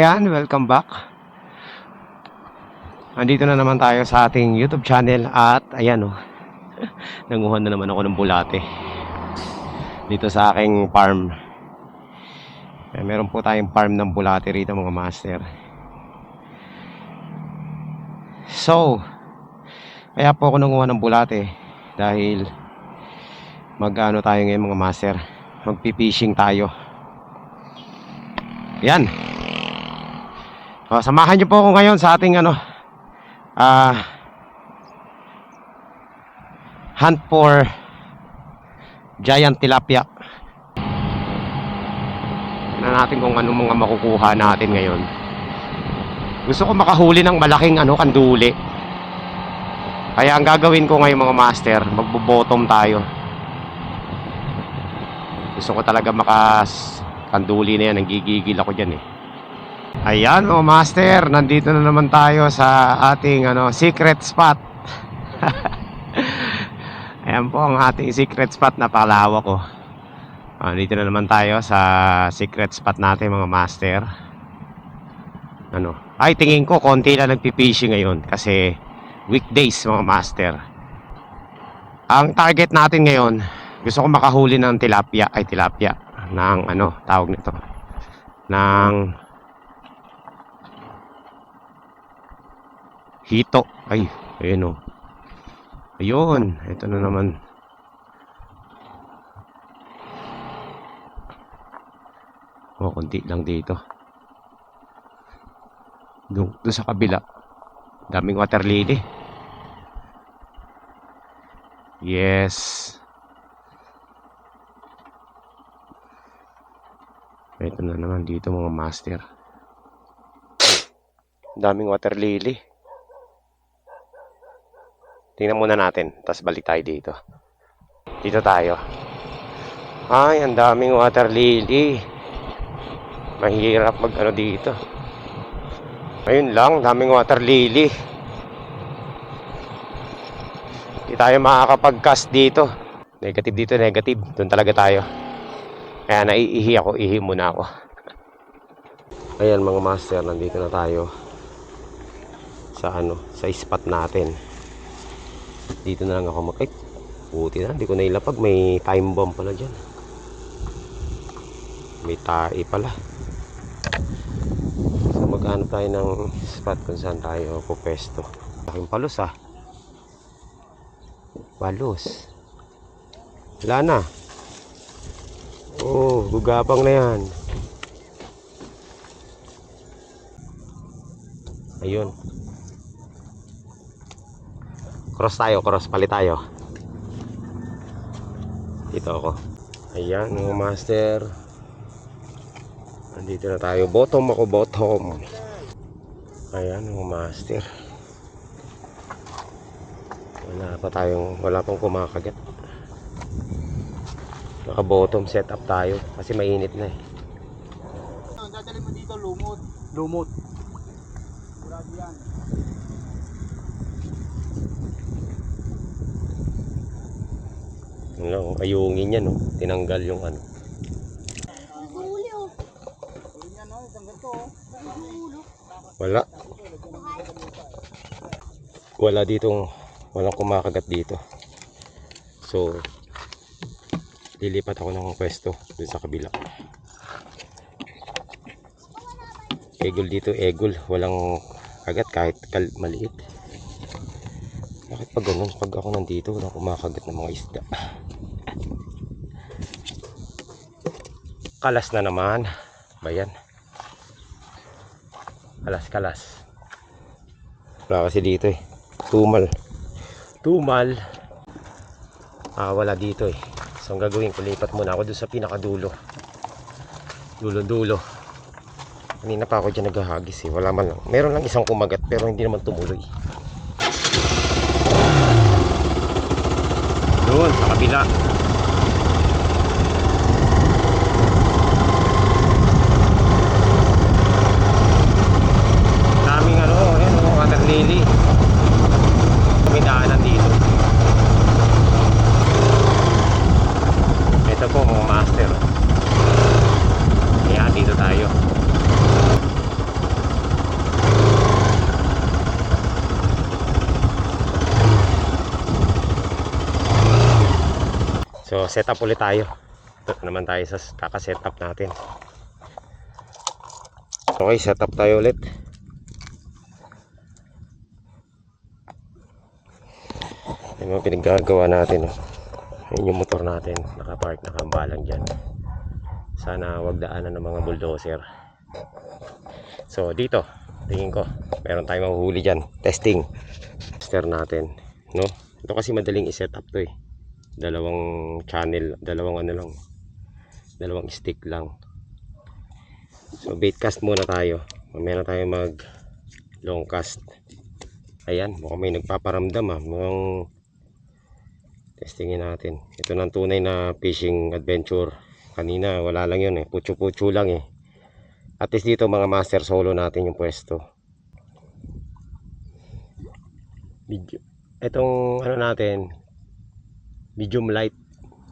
Ayan, welcome back. Andito na naman tayo sa ating YouTube channel at ayan nanguha na naman ako ng bulate dito sa aking farm. Meron po tayong farm ng bulate rito mga master. So, kaya po ako nanguha ng bulate dahil mag-ano tayo ngayon mga master, magpipishing tayo. Yan. Samahan niyo po ako ngayon sa ating hunt for giant tilapia. Tignan natin kung anong mga makukuha natin ngayon. Gusto ko makahuli ng malaking kanduli. Kaya ang gagawin ko ngayon mga master, magbo-bottom tayo. Gusto ko talaga makakanduli na yan. Nanggigigil ako dyan eh. Ayan mga master, nandito na naman tayo sa ating secret spot. Ayan po ang ating secret spot, napakalawak ko. Dito na naman tayo sa secret spot natin mga master. Ay tingin ko konti lang nagpipishing ngayon kasi weekdays mga master. Ang target natin ngayon, gusto ko makahuli ng tilapia, ng tawag nito, ng hito. Ay, ayun ayun, ito na naman. Konti lang dito. Doon sa kabila. Daming water lily. Yes. Ito na naman dito mga master. Daming water lily. Tingnan muna natin, tapos balik tayo dito. Dito tayo. Ay, ang daming water lily. Mahirap dito. Ayun lang, daming water lily. Hindi tayo makakapag-cast dito. Negative dito, negative. Doon talaga tayo. Kaya naiihi ako, ihi muna ako. Ayan mga master, nandito na tayo sa spot natin. Dito na lang ako buti na, hindi ko nailapag. May time bomb pala dyan. May tae pala. So mag-ano tayo ng spot kung saan tayo pupesto. Aking palos palos. Wala na. Gugapang na yan. Ayun. Cross, palit tayo. Dito ako. Ayan mga master. Nandito na tayo. Bottom. Ayan mga master. Wala pang kumakagat. Naka bottom setup tayo kasi mainit na eh. Dadalhin mo dito lumot. Grabe yan. Ayungin yan tinanggal yung wala ditong walang kumakagat dito. So lilipat ako ng pwesto dun sa kabila. Egol dito, walang kagat kahit maliit. Bakit pag ganun, pag ako nandito walang kumakagat ng mga isda? Kalas na naman. Bayan. Kalas. Wala kasi dito eh. Tumal. Wala dito eh. So ang gagawin ko, lipat muna ako doon sa pinakadulo. Dulo. Kanina pa ako dyan naghahagis eh. Wala man lang. Meron lang isang kumagat pero hindi naman tumuloy. Doon sa kabila. Water lily. May daanan dito. Ito po mga master. Kaya dito tayo. So set up ulit tayo. Ito naman tayo sa kaka-set up natin. Okay, set up tayo ulit. Yung mga pinaggagawa natin, oh. Yun yung motor natin, nakapark, nakambalang dyan. Sana wag daanan ng mga bulldozer. So dito, tingin ko meron tayong mahuhuli dyan. Testing tester natin, no? Ito kasi madaling i-set up to, eh. Dalawang channel, dalawang stick lang. So bait cast muna tayo. Mamaya na tayo mag long cast. Ayan, mukhang may nagpaparamdam, mukhang testingin natin. Ito ng tunay na fishing adventure. Kanina wala lang yun, putyo-putyo lang, eh. At least dito mga master, solo natin yung pwesto. Itong ano natin, medium light,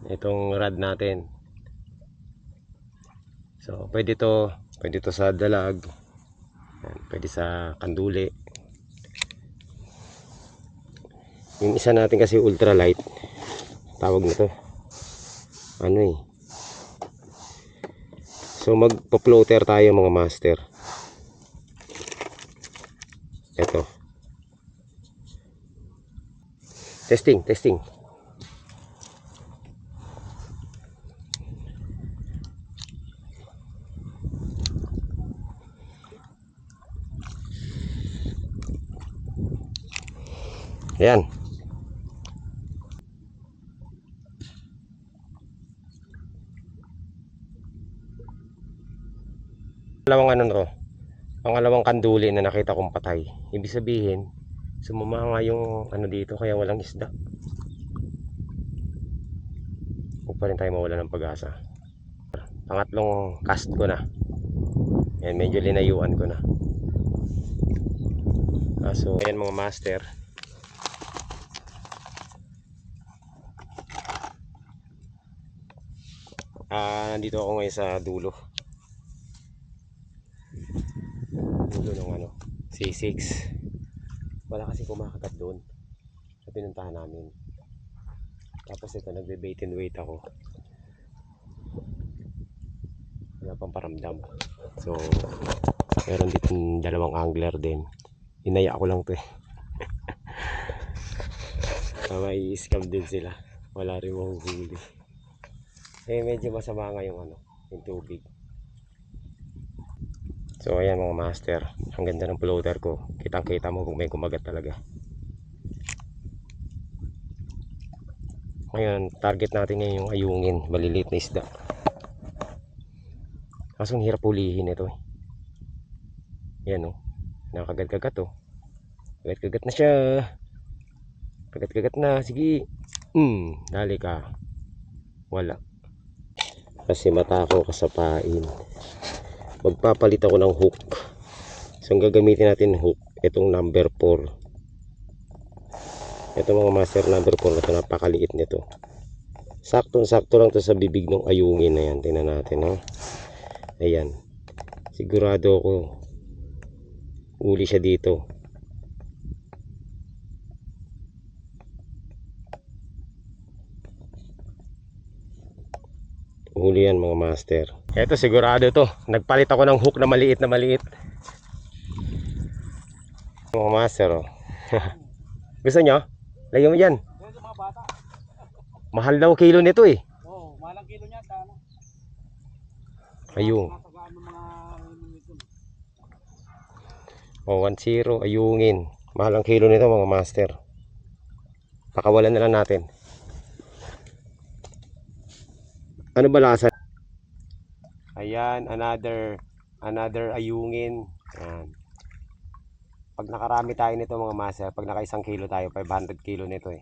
itong rod natin. So pwede to sa dalag. Ayan, pwede sa kanduli. Yung isa natin kasi ultralight, tawag na to ano, eh. So magpo-floater tayo mga master. Ito. Testing. Ayan. Pangalawang kanduli na nakita kong patay. Ibig sabihin, sumama nga yung ano dito, kaya walang isda. Huwag pa rin tayo mawala ng pag-asa. Pangatlong cast ko na. Ayan, medyo linayuan ko na. So ayan mga master. Nandito ako ngayon sa dulo ng C6. Wala kasi kumakagat doon sa pinuntahan namin. Tapos ito, nagbe-bait and wait ako. Wala pang paramdam. So meron dito dalawang angler din. Hinaya ko lang to, eh. May scam din sila. Wala rin mahuhuli. Medyo masama nga yung tubig. So ayan mga master, ang ganda ng floater ko. Kitang kita mo kung may kumagat talaga. Ngayon, target natin ngayon yung ayungin, maliliit na isda. Kaso ang hirap hulihin ito, eh. Yan, oh. Nakakagat-kagat, oh. Kagat-kagat na siya. Kagat-kagat na, sige. Dali ka. Wala. Kasi mata ko kasapain. Magpapalit ako ng hook. So ang gagamitin natin hook, itong number 4. Ito mga master, number 4 na ito, napakaliit nito. Saktong-sakto lang to sa bibig ng ayungin na yan. Tingnan natin, ha. Ayan. Sigurado ako uli siya dito. Huli yan mga master. Ito sigurado to. Nagpalit ako ng hook na maliit. Mga master, oh. Gusto nyo? Lagyan mo dyan. Mahal daw kilo nito, eh. Oo, mahal ang kilo niya. Ayung. 1-0 ayungin. Mahal ang kilo nito mga master. Pakawalan na lang natin. Ano ba lasa? Ayan, another ayungin. Ayan. Pag nakarami tayo nito mga master, pag naka 1 kilo tayo, 500 kilo nito, eh.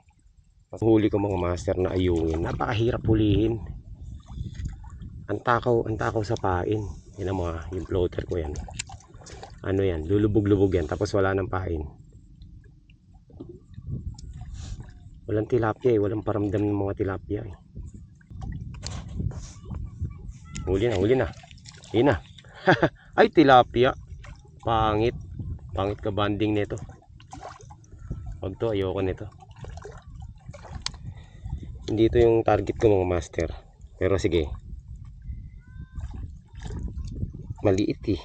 Mas huli ko mga master na ayungin. Napakahirap hulihin. Ang takaw sa pain. Yan mo, yung floater ko yan. Ano yan, lulubog-lubog yan, tapos wala ng pain. Walang tilapia, eh. Walang paramdam ng mga tilapia, eh. Huli na. Yun na. Ay, tilapia. Pangit ka banding nito. Wag to, ayoko nito. Dito yung target ko mga master. Pero sige. Maliit eh.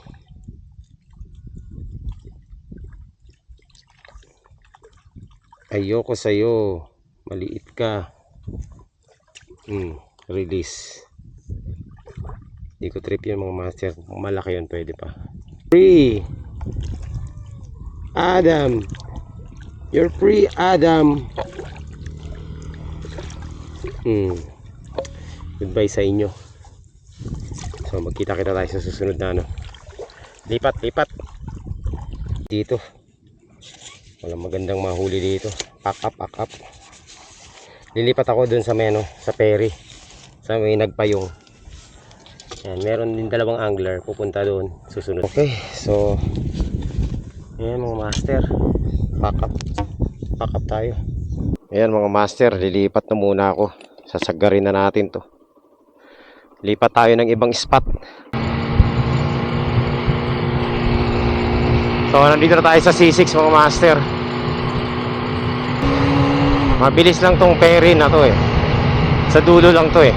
Ayoko sa'yo. Maliit ka. Release. Hindi ko trip yun mga master. Kung malaki yun pwede pa. Free. Adam. You're free, Adam. Goodbye sa inyo. So magkita-kita tayo sa susunod na ano. Lipat. Dito. Walang magandang mahuli dito. Pack up. Lilipat ako dun sa may ano, sa ferry. Sa may nagpayong. Ayan, meron din dalawang angler. Pupunta doon. Susunod. Okay, so ayan mga master. Pack up tayo. Ayan mga master, lilipat na muna ako. Sasagarin na natin to. Lipat tayo ng ibang spot. So nandito na tayo sa C6 mga master. Mabilis lang tong ferry na to eh. Sa dulo lang to eh.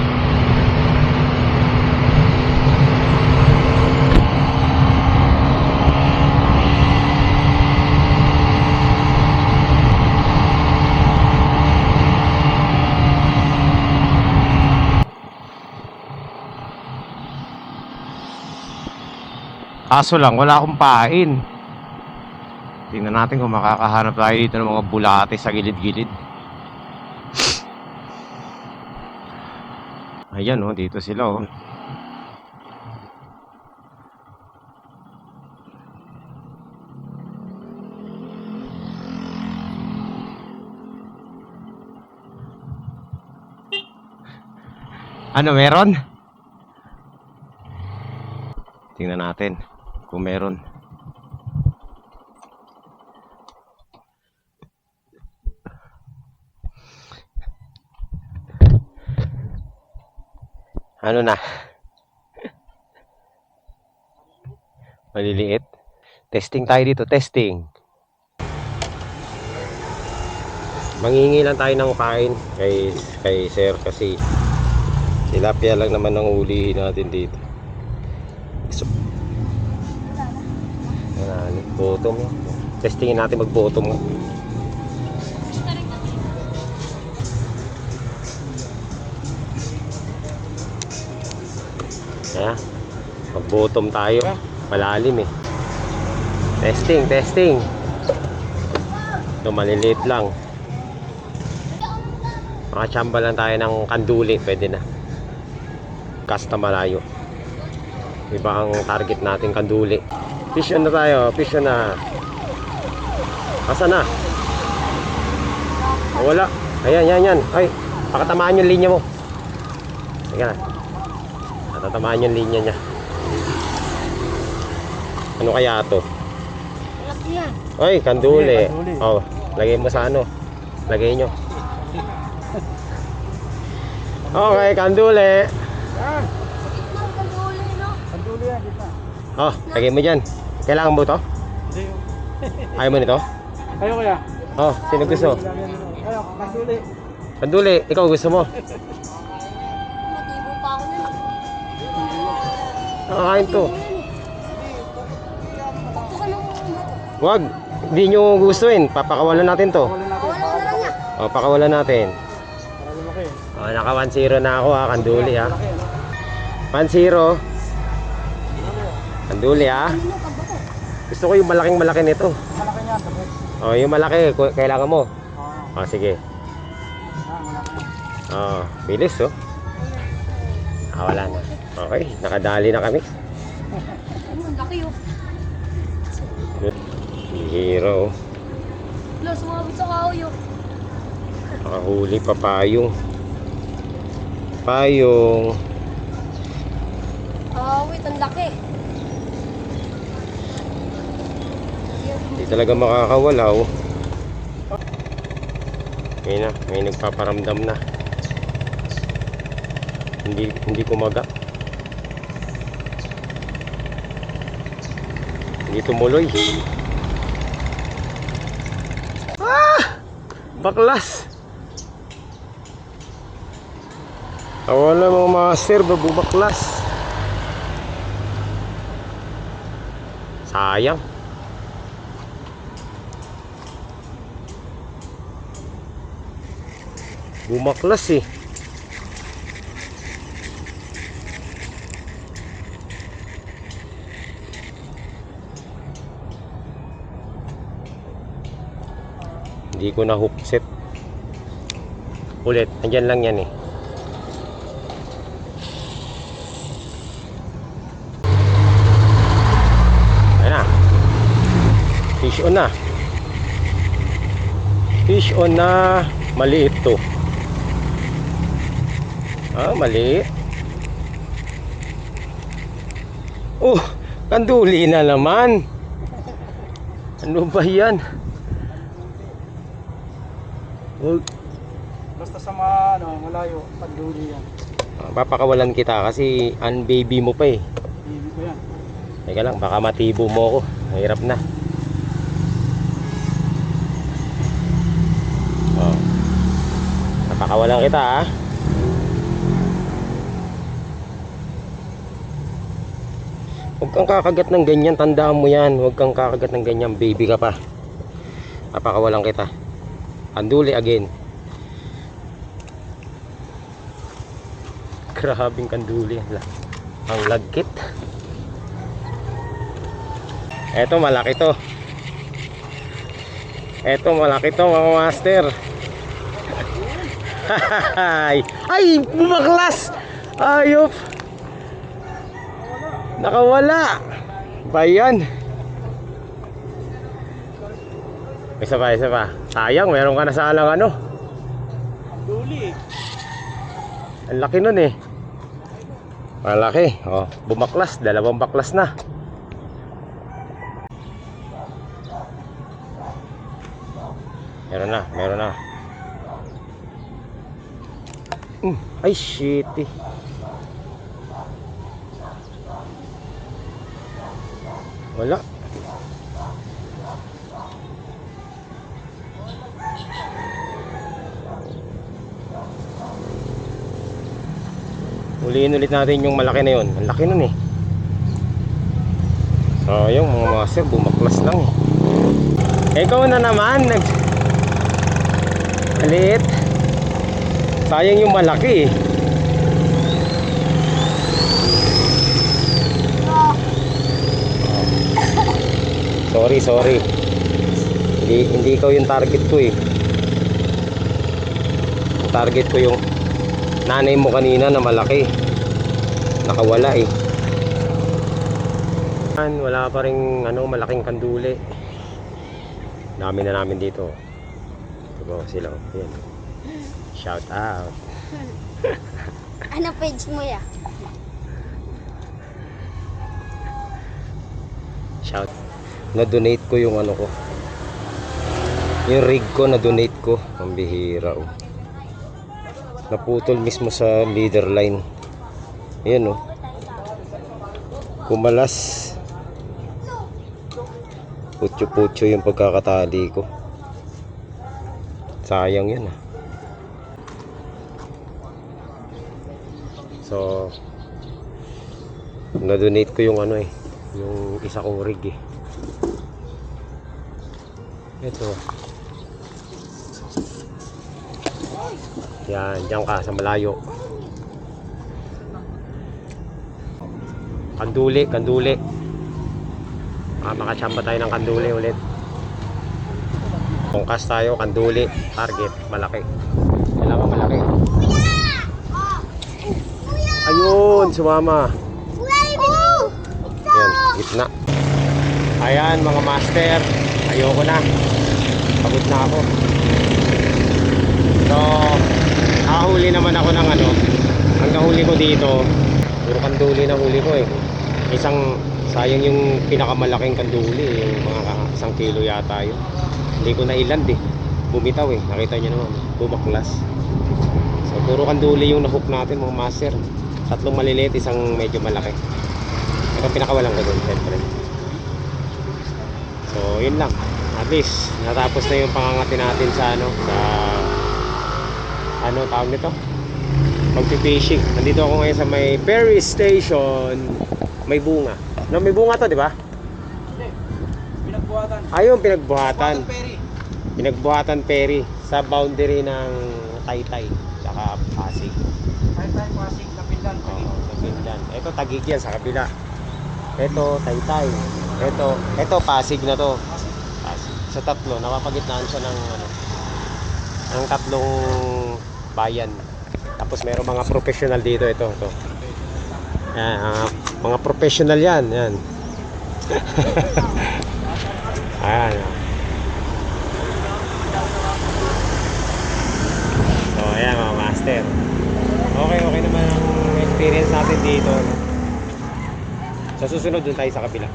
Kaso lang, wala akong pain. Tingnan natin kung makakahanap tayo dito ng mga bulate sa gilid-gilid. Ayan oh, dito sila oh. Ano, meron? Tingnan natin kung meron. Ano na? Maliliit. Testing tayo dito, testing. Mangingi lang tayo ng kain kay sir kasi tilapia lang naman ang ulihin natin dito. So, bottom. Testingin natin mag-bottom. Kaya, mag-bottom tayo. Malalim eh. Testing. Ito, maliliit lang. Makachamba lang tayo ng kanduli. Pwede na. Kasta malayo. Iba ang target natin, kanduli. Fish on na tayo. Fish on na. Asa na? Oh, wala. Ayan. Ay, pakatamaan yung linya mo. Sige na. Tatamaan yung linya niya. Ano kaya to? Ay, kanduli. Oh, lagay mo sa ano? Lagay nyo. Okay, kanduli. Kanduli yan, kita. Oh, lagay mo dyan. Kailangan mo to? Hindi. Ayaw mo nito? Ayaw kaya? Oh, sino gusto? Ayaw, kanduli. Kanduli, ikaw gusto mo? Nakakain to. Wag, hindi nyo gustuin. Papakawalan natin to. O, pakawalan natin. O, naka 1-0 na ako ha, kanduli ha. 1-0. Kanduli ha. Gusto ko yung malaking malaki nito. Malaki niya, tapos. O, yung malaki, kailangan mo. O, sige. O, bilis oh. Wala na. Okay, nakadali na kami. Ang laki oh. Hero. Wala, sumabit sa kahoy oh. Nakahuli pa payong. Payong. Wait, ang laki. Hindi talaga makakawala oh. May nagpaparamdam na. Hindi kumaga. Hindi tumuloy. Baklas. Wala mga master, babubaklas. Sayang. Bumaklas eh. Hindi ko na hook set. Ulit, andyan lang yan eh. Ayan na. Fish on na. Fish on na. Maliit to. Maliit. Oh, kanduli na naman. Ano ba yan? Oh, Basta sa malayo, panduli yan. papakawalan kita kasi unbaby mo pa eh. Hindi ko yan. Teka lang, baka matibo mo ako. Mahirap na. Oh. Papakawalan kita ha. Huwag kang kakagat ng ganyan, tandaan mo yan. Huwag kang kakagat ng ganyan, baby ka pa. Papakawalan kita. Anduli again. Grabing kanduli. Ang lagkit. Eto malaki to. Eto malaki to mga master. Ay, bumaklas. Ayop. Nakawala. Bayan. Isa pa. Sayang, meron ka na sa alang ano. Panduli eh. Ang laki nun eh. Malaki. Oh, bumaklas. 2 baklas na. Meron na. Ay shit eh. Wala. Uliin ulit natin yung malaki na yun. Ang laki nun eh. Sayang mga master, bumaklas lang eh. Ikaw na naman maliit. Sayang yung malaki eh. Sorry. Hindi ikaw yung target ko eh. Yung target ko yung nanay mo kanina na malaki. Nakawala eh. Wala pa rin malaking kanduli. Dami na namin dito. Diba sila? Yan. Shout out. Ano page mo ya? Shout. Na-donate ko yung ko. Yung rig ko na-donate ko. Ang bihira oh. Naputol mismo sa leader line. Ayan oh. Kumalas. Putyo-putyo yung pagkakatali ko. Sayang yun ah. So na-donate ko yung yung isa kong rig eh. Ito. Yan, diyan ka sa malayo. Kanduli. Makachamba tayo ng kanduli ulit. Tungkas tayo, kanduli, target, malaki. Kailangan malaki. Ayun, sumama. Yan, gitna. Ayan mga master, ayoko na. Pagod na ako. So, huli naman ako ng ang nahuli ko dito, puro kanduli na huli ko eh. Sayang yung pinakamalaking kanduli, yung mga 1 kilo yata yun. Hindi ko na iland eh. Bumitaw eh, nakita nyo naman, bumaklas. So, puro kanduli yung nahook natin mga master. 3 maliliit, 1 medyo malaki. Ito pinakawalan ko dun, syempre. So, yun lang. At least, natapos na yung pangangati natin sa tawag nito? Magpipishing. Nandito ako ngayon sa may ferry station. May bunga. No, may bunga to, di ba? Hindi. Pinagbuhatan. Ayun, pinagbuhatan. Ferry. Pinagbuhatan ferry sa boundary ng Taytay tsaka Pasig. Taytay, Pasig, Kapindan, Taguig. Oo, Kapindan. Ito Taguig yan sa kabila. Ito Taytay. Ito Pasig na to. Pasig. Sa tatlo, napapagitnaan siya ng ng tatlong bayan. Tapos meron mga professional dito, ito. Yan, mga professional yan. Ayan. So, ayan mga master. Okay naman ang experience natin dito. Sa susunod dun tayo sa kabila.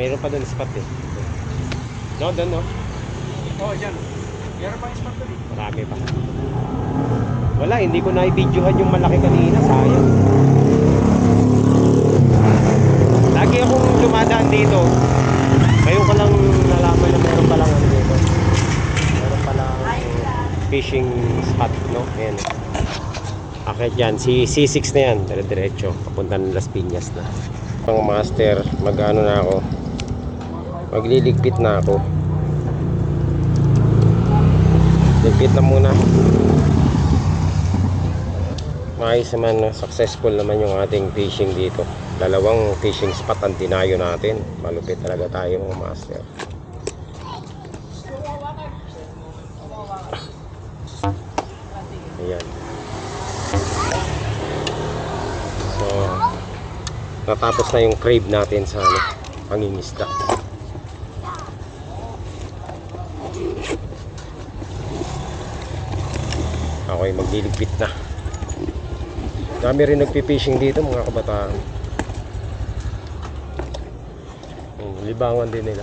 Meron pa dun spot eh. No, dun no? Oh, dyan. Meron pang spot doon eh. Marami pa. Wala, hindi ko na-videohan yung malaki kanina. Sayang. Lagi akong dumadaan dito. Ngayon ko lang nalaman na meron palang dito. Meron palang fishing spot, no? Ayan. Akit yan. Si C6 na yan. Dire-diretso. Papunta ng Las Piñas na. Pang master, mag-ano na ako. Magliligpit na ako. Ligpit na muna. Maayos naman, successful naman yung ating fishing dito. Dalawang fishing spot ang tinayo natin. Malupit talaga tayo mga master. Ayan. So, natapos na yung crave natin sa pangingisda. Okay, magliligpit na. Dami rin nagpipishing dito mga kabataan. Libangan din nila.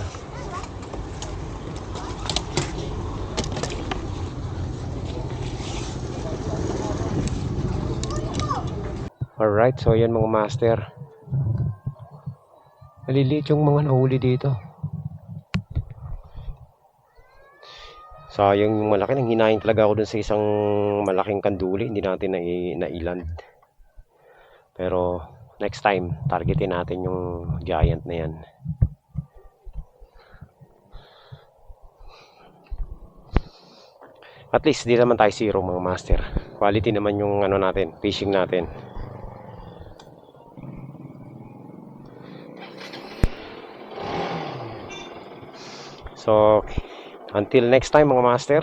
Alright, so yan mga master. Maliliit yung mga nahuli dito. Sayang yung malaki. Nang hinahin talaga ako dun sa isang malaking kanduli. Hindi natin na-iland. Pero next time, targetin natin yung giant na yan. At least di naman tayo zero mga master. Quality naman yung ano natin, fishing natin. So, until next time mga master.